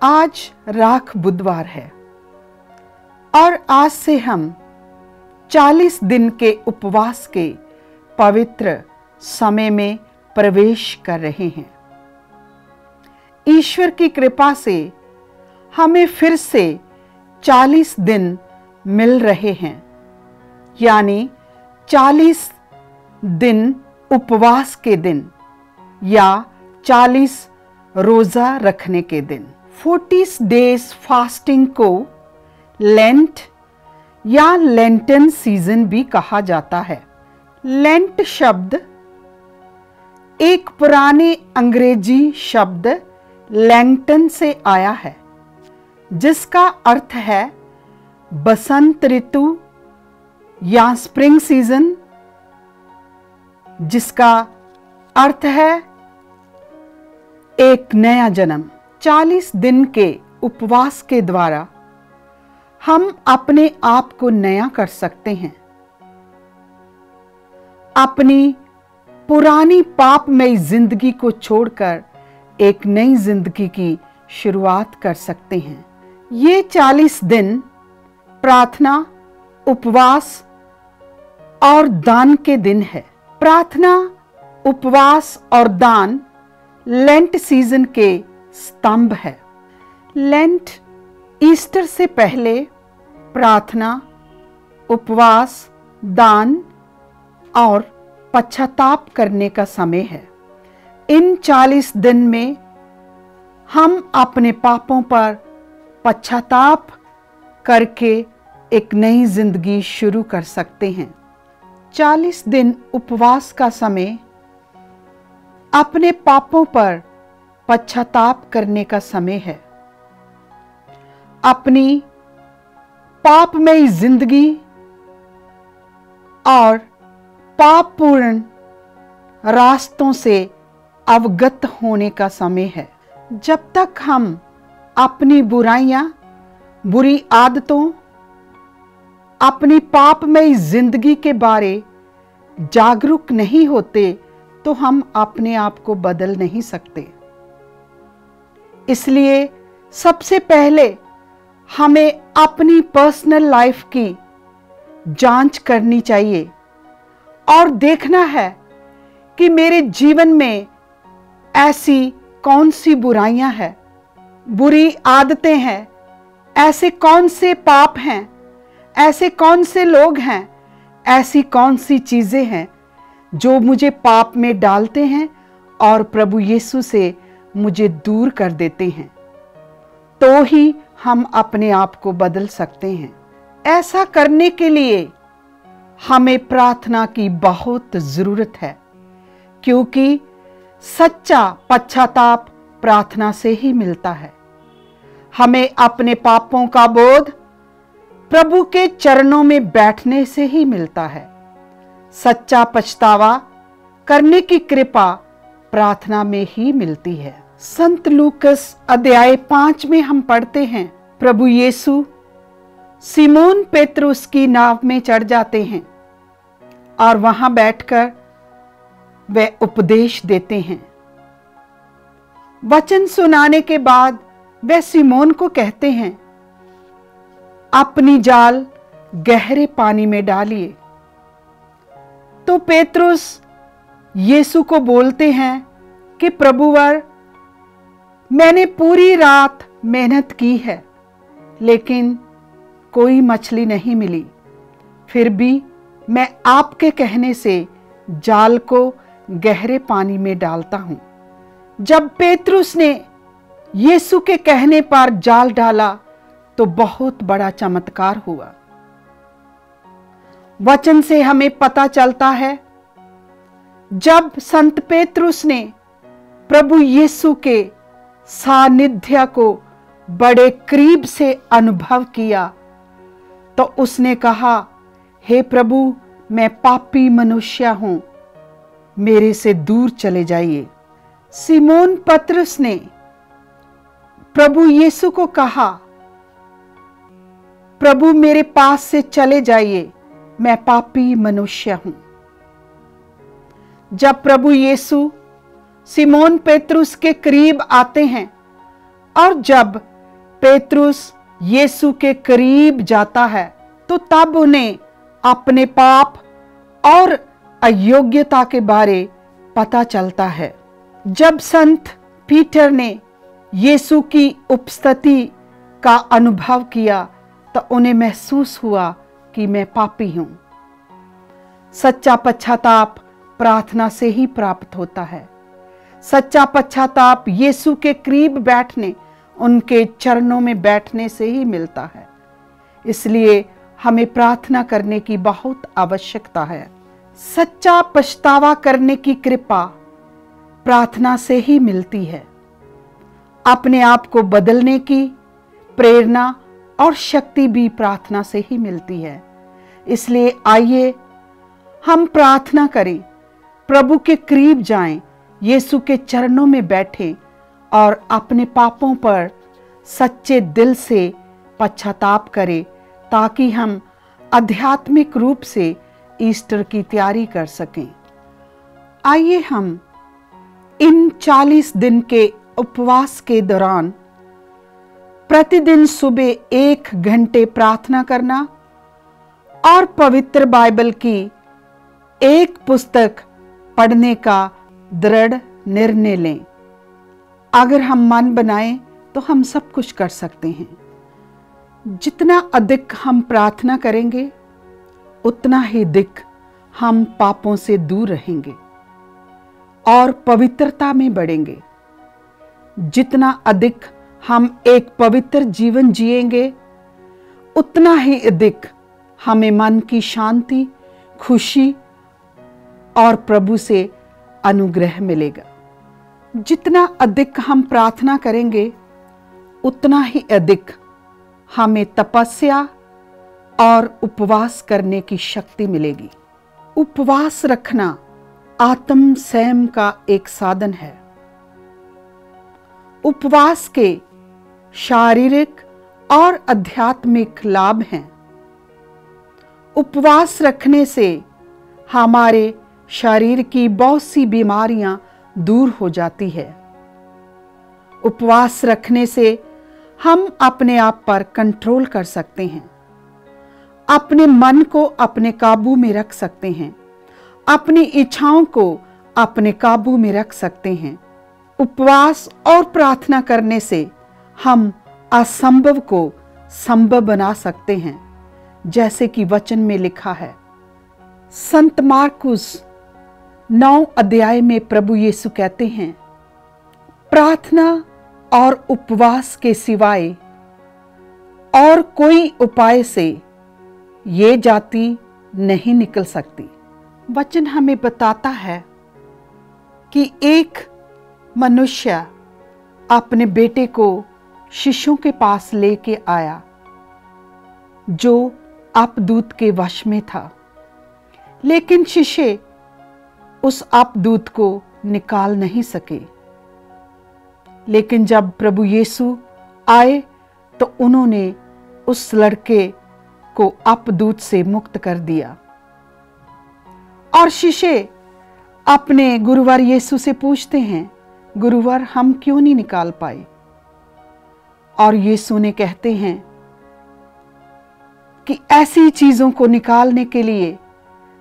आज राख बुधवार है और आज से हम 40 दिन के उपवास के पवित्र समय में प्रवेश कर रहे हैं। ईश्वर की कृपा से हमें फिर से 40 दिन मिल रहे हैं, यानी 40 दिन उपवास के दिन या 40 रोजा रखने के दिन। 40 डेज फास्टिंग को लेंट या लेंटन सीजन भी कहा जाता है। लेंट शब्द एक पुराने अंग्रेजी शब्द लैंगटन से आया है, जिसका अर्थ है बसंत ऋतु या स्प्रिंग सीजन, जिसका अर्थ है एक नया जन्म। 40 दिन के उपवास के द्वारा हम अपने आप को नया कर सकते हैं, अपनी पुरानी पापमयी जिंदगी को छोड़कर एक नई जिंदगी की शुरुआत कर सकते हैं। ये 40 दिन प्रार्थना, उपवास और दान के दिन है। प्रार्थना, उपवास और दान लेंट सीजन के स्तंभ है। लेंट ईस्टर से पहले प्रार्थना, उपवास, दान और पश्चाताप करने का समय है। इन 40 दिन में हम अपने पापों पर पश्चाताप करके एक नई जिंदगी शुरू कर सकते हैं। 40 दिन उपवास का समय अपने पापों पर पश्चाताप करने का समय है। अपनी पापमयी जिंदगी और पापपूर्ण रास्तों से अवगत होने का समय है। जब तक हम अपनी बुराइयां, बुरी आदतों, अपनी पापमयी जिंदगी के बारे जागरूक नहीं होते तो हम अपने आप को बदल नहीं सकते। इसलिए सबसे पहले हमें अपनी पर्सनल लाइफ की जांच करनी चाहिए और देखना है कि मेरे जीवन में ऐसी कौन सी बुराइयां हैं, बुरी आदतें हैं, ऐसे कौन से पाप हैं, ऐसे कौन से लोग हैं, ऐसी कौन सी चीजें हैं जो मुझे पाप में डालते हैं और प्रभु यीशु से मुझे दूर कर देते हैं। तो ही हम अपने आप को बदल सकते हैं। ऐसा करने के लिए हमें प्रार्थना की बहुत जरूरत है, क्योंकि सच्चा पश्चाताप प्रार्थना से ही मिलता है। हमें अपने पापों का बोध प्रभु के चरणों में बैठने से ही मिलता है। सच्चा पछतावा करने की कृपा प्रार्थना में ही मिलती है। संत लूकस अध्याय 5 में हम पढ़ते हैं, प्रभु यीशु सिमोन पेतरुस की नाव में चढ़ जाते हैं और वहां बैठकर वे उपदेश देते हैं। वचन सुनाने के बाद वे सिमोन को कहते हैं, अपनी जाल गहरे पानी में डालिए। तो पेतरुस यीशु को बोलते हैं कि प्रभुवर, मैंने पूरी रात मेहनत की है, लेकिन कोई मछली नहीं मिली। फिर भी मैं आपके कहने से जाल को गहरे पानी में डालता हूं। जब पेतरुस ने यीशु के कहने पर जाल डाला तो बहुत बड़ा चमत्कार हुआ। वचन से हमें पता चलता है, जब संत पेतरुस ने प्रभु यीशु के सानिध्य को बड़े करीब से अनुभव किया तो उसने कहा, हे प्रभु, मैं पापी मनुष्य हूं, मेरे से दूर चले जाइए। सिमोन पतरस ने प्रभु यीशु को कहा, प्रभु मेरे पास से चले जाइए, मैं पापी मनुष्य हूं। जब प्रभु यीशु सिमोन पेतरुस के करीब आते हैं और जब पेतरुस यीशु के करीब जाता है तो तब उन्हें अपने पाप और अयोग्यता के बारे पता चलता है। जब संत पीटर ने यीशु की उपस्थिति का अनुभव किया तो उन्हें महसूस हुआ कि मैं पापी हूं। सच्चा पश्चाताप प्रार्थना से ही प्राप्त होता है। सच्चा पश्चाताप यीशु के करीब बैठने, उनके चरणों में बैठने से ही मिलता है। इसलिए हमें प्रार्थना करने की बहुत आवश्यकता है। सच्चा पछतावा करने की कृपा प्रार्थना से ही मिलती है। अपने आप को बदलने की प्रेरणा और शक्ति भी प्रार्थना से ही मिलती है। इसलिए आइए हम प्रार्थना करें, प्रभु के करीब जाएं, यीशु के चरणों में बैठें और अपने पापों पर सच्चे दिल से पश्चाताप करें, ताकि हम आध्यात्मिक रूप से ईस्टर की तैयारी कर सकें। आइए हम इन 40 दिन के उपवास के दौरान प्रतिदिन सुबह 1 घंटे प्रार्थना करना और पवित्र बाइबल की एक पुस्तक पढ़ने का दृढ़ निर्णय लें। अगर हम मन बनाएं तो हम सब कुछ कर सकते हैं। जितना अधिक हम प्रार्थना करेंगे उतना ही अधिक हम पापों से दूर रहेंगे और पवित्रता में बढ़ेंगे। जितना अधिक हम एक पवित्र जीवन जिएंगे उतना ही अधिक हमें मन की शांति, खुशी और प्रभु से अनुग्रह मिलेगा। जितना अधिक हम प्रार्थना करेंगे उतना ही अधिक हमें तपस्या और उपवास करने की शक्ति मिलेगी। उपवास रखना आत्म संयम का एक साधन है। उपवास के शारीरिक और आध्यात्मिक लाभ हैं। उपवास रखने से हमारे शरीर की बहुत सी बीमारियां दूर हो जाती है। उपवास रखने से हम अपने आप पर कंट्रोल कर सकते हैं, अपने मन को अपने काबू में रख सकते हैं, अपनी इच्छाओं को अपने काबू में रख सकते हैं। उपवास और प्रार्थना करने से हम असंभव को संभव बना सकते हैं, जैसे कि वचन में लिखा है। संत मार्कुस 9 अध्याय में प्रभु यीशु कहते हैं, प्रार्थना और उपवास के सिवाय और कोई उपाय से ये जाति नहीं निकल सकती। वचन हमें बताता है कि एक मनुष्य अपने बेटे को शिष्यों के पास लेके आया जो अपदूत के वश में था, लेकिन शिष्य उस अपदूत को निकाल नहीं सके। लेकिन जब प्रभु यीशु आए तो उन्होंने उस लड़के को अपदूत से मुक्त कर दिया। और शिष्य अपने गुरुवर यीशु से पूछते हैं, गुरुवर हम क्यों नहीं निकाल पाए? और यीशु ने कहते हैं कि ऐसी चीजों को निकालने के लिए,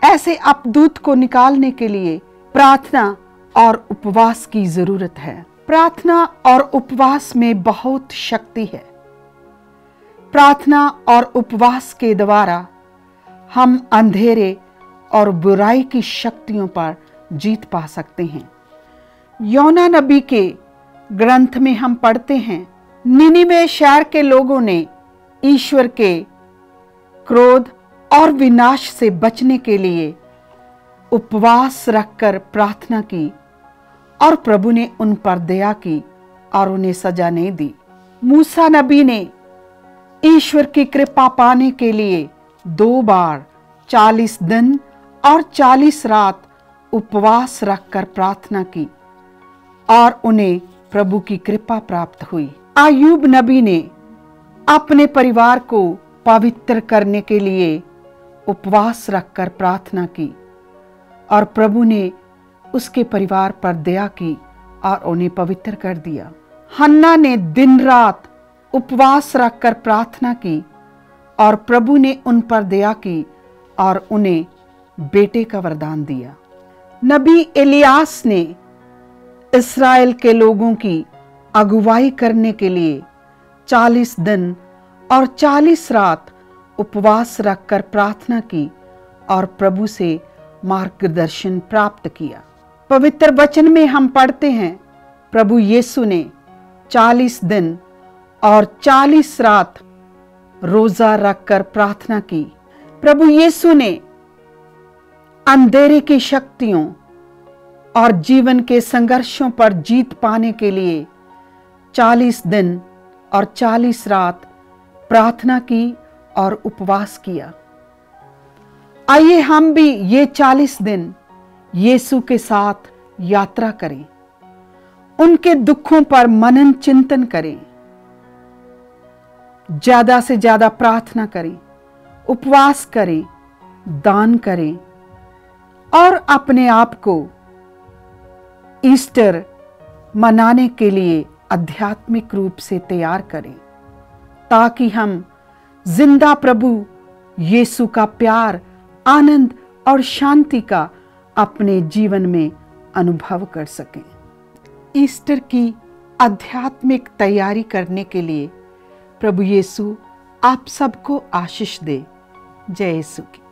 ऐसे अपदूत को निकालने के लिए प्रार्थना और उपवास की जरूरत है। प्रार्थना और उपवास में बहुत शक्ति है। प्रार्थना और उपवास के द्वारा हम अंधेरे और बुराई की शक्तियों पर जीत पा सकते हैं। योना नबी के ग्रंथ में हम पढ़ते हैं, निनिवे शहर के लोगों ने ईश्वर के क्रोध और विनाश से बचने के लिए उपवास रखकर प्रार्थना की और प्रभु ने उन पर दया की और उन्हें सजा नहीं दी। मूसा नबी ने ईश्वर की कृपा पाने के लिए 2 बार 40 दिन और 40 रात उपवास रखकर प्रार्थना की और उन्हें प्रभु की कृपा प्राप्त हुई। अय्यूब नबी ने अपने परिवार को पवित्र करने के लिए उपवास रखकर प्रार्थना की और प्रभु ने उसके परिवार पर दया की और उन्हें पवित्र कर दिया। हन्ना ने दिन रात उपवास रखकर प्रार्थना की और प्रभु ने उन पर दया की और उन्हें बेटे का वरदान दिया। नबी एलियास ने इस्राएल के लोगों की अगुवाई करने के लिए 40 दिन और 40 रात उपवास रखकर प्रार्थना की और प्रभु से मार्गदर्शन प्राप्त किया। पवित्र वचन में हम पढ़ते हैं, प्रभु यीशु ने 40 दिन और 40 रात रोजा रखकर प्रार्थना की। प्रभु यीशु ने अंधेरे की शक्तियों और जीवन के संघर्षों पर जीत पाने के लिए 40 दिन और 40 रात प्रार्थना की और उपवास किया। आइए हम भी ये 40 दिन यीशु के साथ यात्रा करें, उनके दुखों पर मनन चिंतन करें, ज्यादा से ज्यादा प्रार्थना करें, उपवास करें, दान करें और अपने आप को ईस्टर मनाने के लिए आध्यात्मिक रूप से तैयार करें, ताकि हम जिंदा प्रभु यीशु का प्यार, आनंद और शांति का अपने जीवन में अनुभव कर सकें। ईस्टर की आध्यात्मिक तैयारी करने के लिए प्रभु यीशु आप सबको आशीष दे। जय यीशु की।